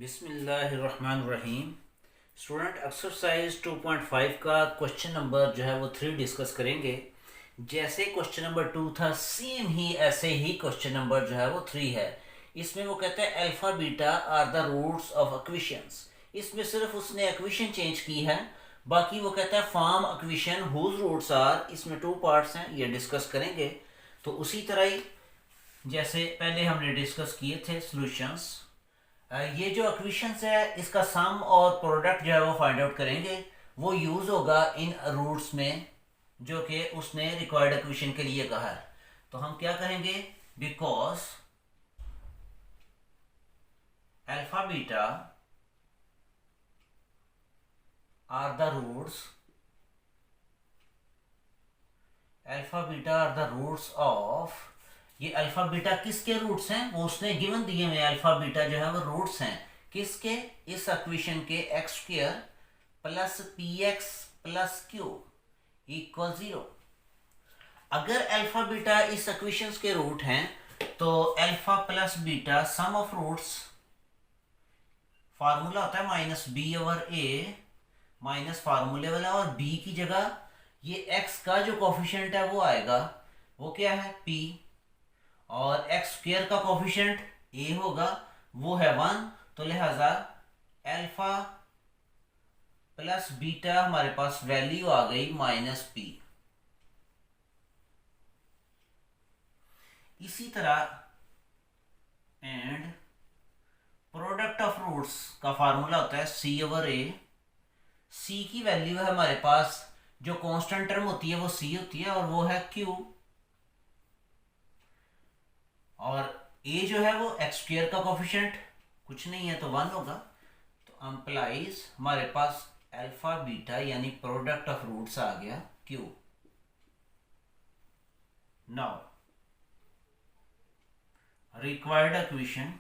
बिस्मिल्लाहिर्रहमानिर्रहीम। Student exercise 2.5 का question number जो है वो 3 डिस्कस करेंगे। जैसे क्वेश्चन नंबर 2 था सेम ही ऐसे ही क्वेश्चन नंबर जो है वो 3 है। इसमें वो कहता है alpha beta are the roots of equations. इसमें सिर्फ उसने इक्वेशन चेंज की है, बाकी वो कहता है form equation whose roots are. इसमें 2 पार्ट्स हैं, ये डिस्कस करेंगे। तो उसी तरह ही जैसे पहले हमने डिस्कस किए थे सॉल्यूशंस, ये जो इक्वेशंस है इसका सम और प्रोडक्ट जो है वो फाइंड आउट करेंगे। वो यूज होगा इन रूट्स में जो कि उसने रिक्वायर्ड इक्वेशन के लिए कहा है। तो हम क्या कहेंगे, because alpha beta are the roots, alpha beta are the roots of. ये अल्फा बीटा किसके रूट्स हैं वो उसने गिवन दिए हुए। अल्फा बीटा जो है वो रूट्स हैं किसके, इस इक्वेशन के x square plus p x plus q equal 0। अगर अल्फा बीटा इस इक्वेशंस के रूट हैं तो alpha plus beta sum of roots, formula होता है minus b over a, minus फार्मूले वाला, और बी की जगह ये एक्स का जो कोफिशिएंट है वो आएगा, वो क्या है पी, और एक्स स्क्वायर का कोफिशिएंट ए होगा, वो है 1। तो लिहाजा अल्फा प्लस बीटा हमारे पास वैल्यू आ गई माइनस पी। इसी तरह एंड प्रोडक्ट ऑफ रूट्स का फार्मूला होता है सी ओवर ए। सी की वैल्यू है हमारे पास, जो कांस्टेंट टर्म होती है वो सी होती है, और वो है क्यू, और ए जो है वो एक्स स्क्वायर का कोफिशिएंट कुछ नहीं है तो 1 होगा। तो एम्प्लाइज हमारे पास अल्फा बीटा यानी प्रोडक्ट ऑफ रूट्स आ गया Q. Now required equation,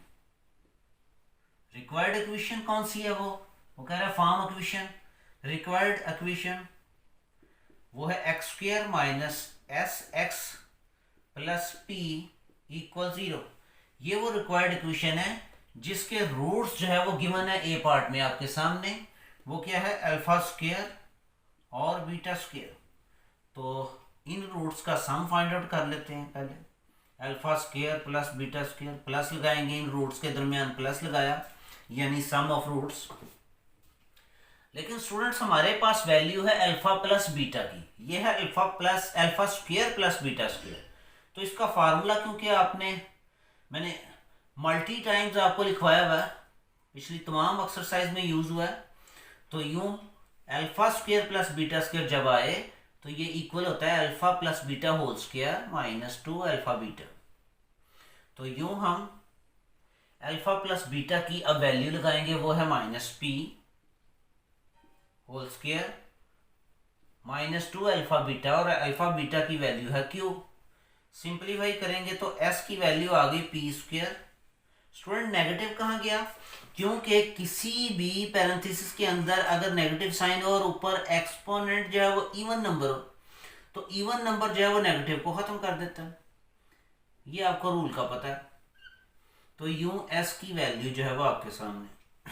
required equation कौन सी है, वो कह रहा है फॉर्म इक्वेशन। रिक्वायर्ड इक्वेशन वो है x square minus s x plus P equal 0। ये वो रिक्वायर्ड इक्वेशन है जिसके रूट्स जो है वो गिवन है ए पार्ट में आपके सामने। वो क्या है, अल्फा स्क्वायर और बीटा स्क्वायर। तो इन रूट्स का सम फाइंड आउट कर लेते हैं। पहले alpha square plus beta square, plus लगाएंगे, इन रूट्स के दरमियान प्लस लगाया यानी सम ऑफ रूट्स। लेकिन स्टूडेंट्स हमारे पास वैल्यू है अल्फा प्लस बीटा की, ये है alpha plus alpha square plus beta square. तो इसका फार्मूला क्योंकि मैंने मल्टी टाइम्स आपको लिखवाया हुआ है, पिछली तमाम एक्सरसाइज में यूज हुआ है। तो यूं alpha square plus beta square जब आए तो ये इक्वल होता है alpha plus beta whole square minus 2 alpha beta. तो यूं हम अल्फा प्लस बीटा की अब वैल्यू लगाएंगे, वो है minus P whole square minus 2 alpha beta, और अल्फा बीटा की वैल्यू है क्यू। सिंप्लीफाई करेंगे तो s की वैल्यू आ गई पी स्क्वायर। स्टूडेंट नेगेटिव कहाँ गया, क्योंकि किसी भी पैरेंथेसिस के अंदर अगर नेगेटिव साइन हो और ऊपर एक्सपोनेंट जो है वो इवन नंबर हो तो इवन नंबर जो है वो नेगेटिव को खत्म कर देता है, ये आपको रूल का पता है। तो यूं s की वैल्यू जो है वो आपके सामने।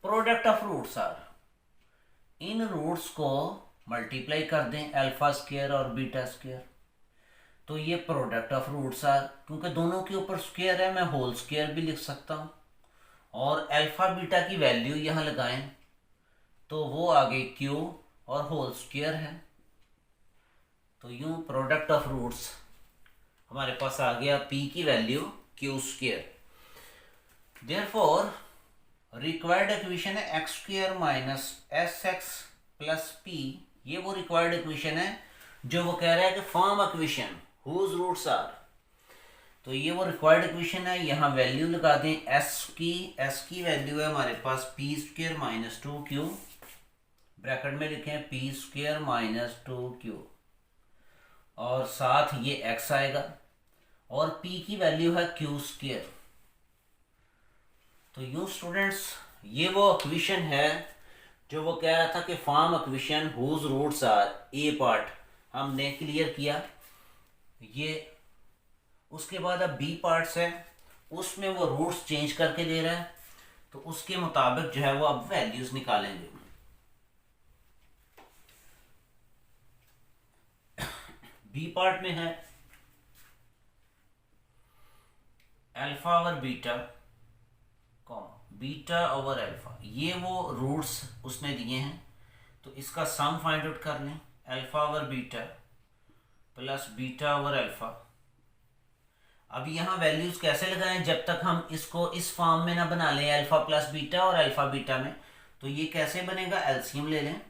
प्रोडक्ट ऑफ रूट्स आर, इन रूट्स को मल्टीप्लाई कर दें अल्फा स्क्वायर और बीटा स्क्वायर, तो ये प्रोडक्ट ऑफ रूट्स आर। क्योंकि दोनों के ऊपर स्क्वायर है, मैं होल स्क्वायर भी लिख सकता हूं, और अल्फा बीटा की वैल्यू यहां लगाएं तो वो आ गई क्यू और होल स्क्वायर है। तो यूं प्रोडक्ट ऑफ रूट्स हमारे पास आ गया पी की value q square. Therefore required equation है x square minus s x plus p. ये वो रिक्वायर्ड इक्वेशन है जो वो कह रहा है कि form equation whose roots are. तो ये वो रिक्वायर्ड इक्वेशन है, यहाँ वैल्यू लगा दें एस की वैल्यू है हमारे पास p square minus 2 q, bracket में लिखें पी स्क्वायर माइनस 2 क्यू, और साथ ये एक्स आएगा, और पी की वैल्यू है क्यू स्क्वायर। तो यूं स्टूडेंट्स ये वो इक्वेशन है जो वो कह रहा था कि form equation whose roots are. A part हमने क्लियर किया। ये उसके बाद अब बी पार्ट्स है, उसमें वो रूट्स चेंज करके दे रहा है, तो उसके मुताबिक जो है वो अब वैल्यूज निकालेंगे। बी पार्ट में है alpha over beta beta over alpha, ये वो रूट्स उसने दिए हैं, तो इसका सम फाइंड आउट कर लें। Alpha over beta plus beta over alpha. अब यहाँ वैल्यूज कैसे लगाएं जब तक हम इसको इस फॉर्म में ना बना लें अल्फा प्लस बीटा और अल्फा बीटा में। तो ये कैसे बनेगा, एलसीएम ले लें,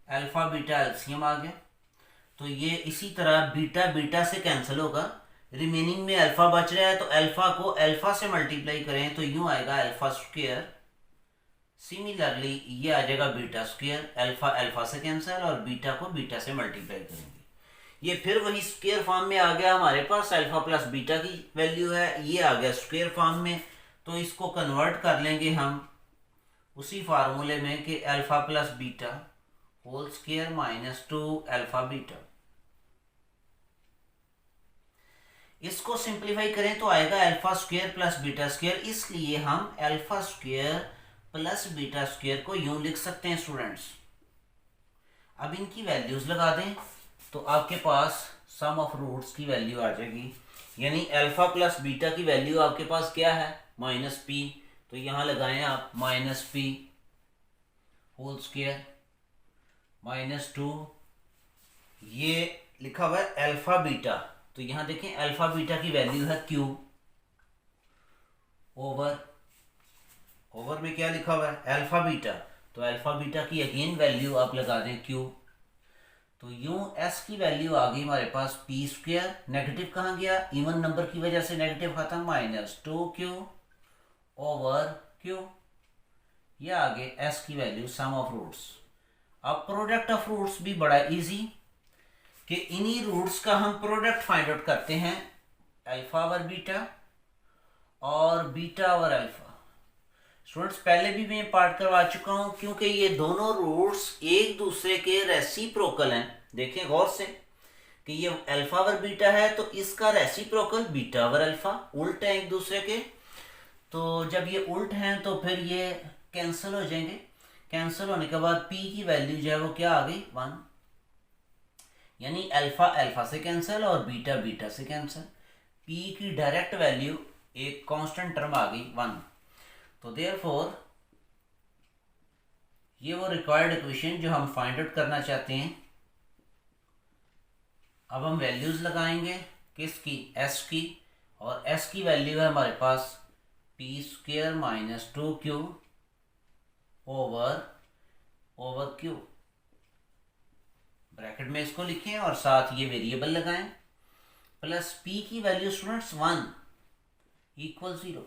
अल्फा बीटा एलसीएम आ गया, तो ये इसी तरह बीटा बीटा से कैंसिल होगा, रिमेनिंग में अल्फा बच रहा है, तो अल्फा को अल्फा से मल्टीप्लाई करें तो यूं आएगा अल्फा स्क्वायर। सिमिलरली ये आ जाएगा बीटा स्क्वायर, अल्फा अल्फा से कैंसिल और बीटा को बीटा से मल्टीप्लाई करेंगे। ये फिर वही स्क्वायर फॉर्म में आ गया हमारे पास, अल्फा प्लस बीटा की वैल्यू है, ये आ गया स्क्वायर फॉर्म में। तो इसको कन्वर्ट कर लेंगे हम उसी फार्मूले में कि alpha plus beta whole square minus 2 alpha beta. इसको सिंप्लीफाई करें तो आएगा alpha square plus beta square, इसलिए हम alpha square plus beta square को यूं लिख सकते हैं स्टूडेंट्स। अब इनकी वैल्यूज लगा दें तो आपके पास सम ऑफ रूट्स की वैल्यू आ जाएगी, यानी अल्फा प्लस बीटा की वैल्यू आपके पास क्या है, माइनस पी, तो यहां लगाएं आप minus P whole square minus 2, ये लिखा हुआ है अल्फा बीटा, तो यहां देखें अल्फा बीटा की वैल्यू है क्यू ओवर में क्या लिखा हुआ है अल्फा बीटा, तो अल्फा बीटा की अगेन वैल्यू आप लगा दें क्यू, तो यूं एस की वैल्यू आ गई हमारे पास पी स्क्वायर, नेगेटिव कहाँ गया, इवन नंबर की वजह से नेगेटिव खत्म, माइनस 2q ओवर क्यू, ये आगे एस की वैल्यू सम ऑफ रूट्स। अब प्रोडक्ट ऑफ रूट्स भी बड़ा इजी, कि इन्हीं रूट्स का हम प्रोडक्ट फाइंड आउट करते हैं, अल्फा ओवर बीटा और बीटा ओवर अल्फा। स्टूडेंट्स पहले भी मैं पार्ट करवा चुका हूं, क्योंकि ये दोनों रूट्स एक दूसरे के रेसिप्रोकल हैं। देखें गौर से कि ये अल्फा ओवर बीटा है तो इसका रेसिप्रोकल बीटा ओवर अल्फा, उल्ट है एक दूसरे के, तो जब ये उल्ट हैं तो फिर ये कैंसिल हो जाएंगे। कैंसिल होने के बाद p की वैल्यू जो है वो क्या आ गई 1, यानी अल्फा अल्फा से कैंसिल और बीटा बीटा से कैंसिल, p की डायरेक्ट वैल्यू एक कांस्टेंट टर्म आ गई 1। तो देयरफॉर ये वो रिक्वायर्ड इक्वेशन जो हम फाइंड आउट करना चाहते हैं। अब हम वैल्यूज लगाएंगे किसकी, s की, और s की वैल्यू है हमारे पास p square minus 2q over q, bracket में इसको लिखें और साथ ये वेरिएबल लगाएं, प्लस p की वैल्यू स्टूडेंट्स 1 इक्वल 0।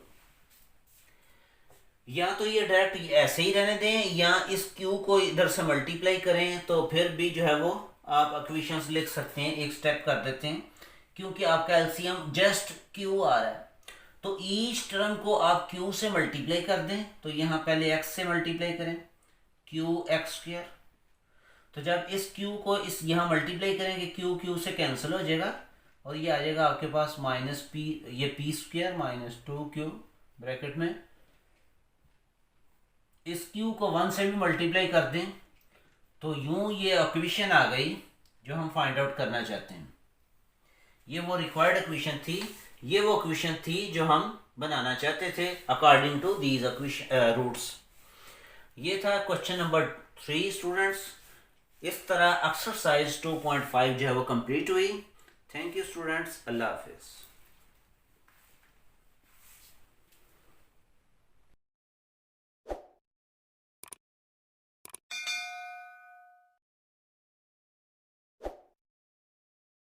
या तो ये डायरेक्ट ऐसे ही रहने दें या इस q को इधर से मल्टीप्लाई करें, तो फिर भी जो है वो आप इक्वेशंस लिख सकते हैं, एक स्टेप कर देते हैं, क्योंकि आपका एलसीएम जस्ट q आ रहा है, तो ईच टर्म को आप q से मल्टीप्लाई कर दें, तो यहाँ पहले x से मल्टीप्लाई करें qx², तो जब इस q को इस यहाँ मल्टीप्लाई करेंगे q से कैंसिल हो जाएगा और ये आ जाएगा आपके पास माइनस p, ये p square minus 2q bracket में, इस q को 1 से भी मल्टीप्लाई कर दें तो यूं ये इक्वेशन आ गई जो हम फाइंड आउट करना चाहते हैं। ये वो रिक्वायर्ड इक्वेशन थी, ये वो इक्वेशन थी जो हम बनाना चाहते थे according to these equation roots. ये था क्वेश्चन नंबर 3 स्टूडेंट्स। इस तरह एक्सरसाइज 2.5 जो है वो कंप्लीट हुई। Thank you students, Allah Hafiz.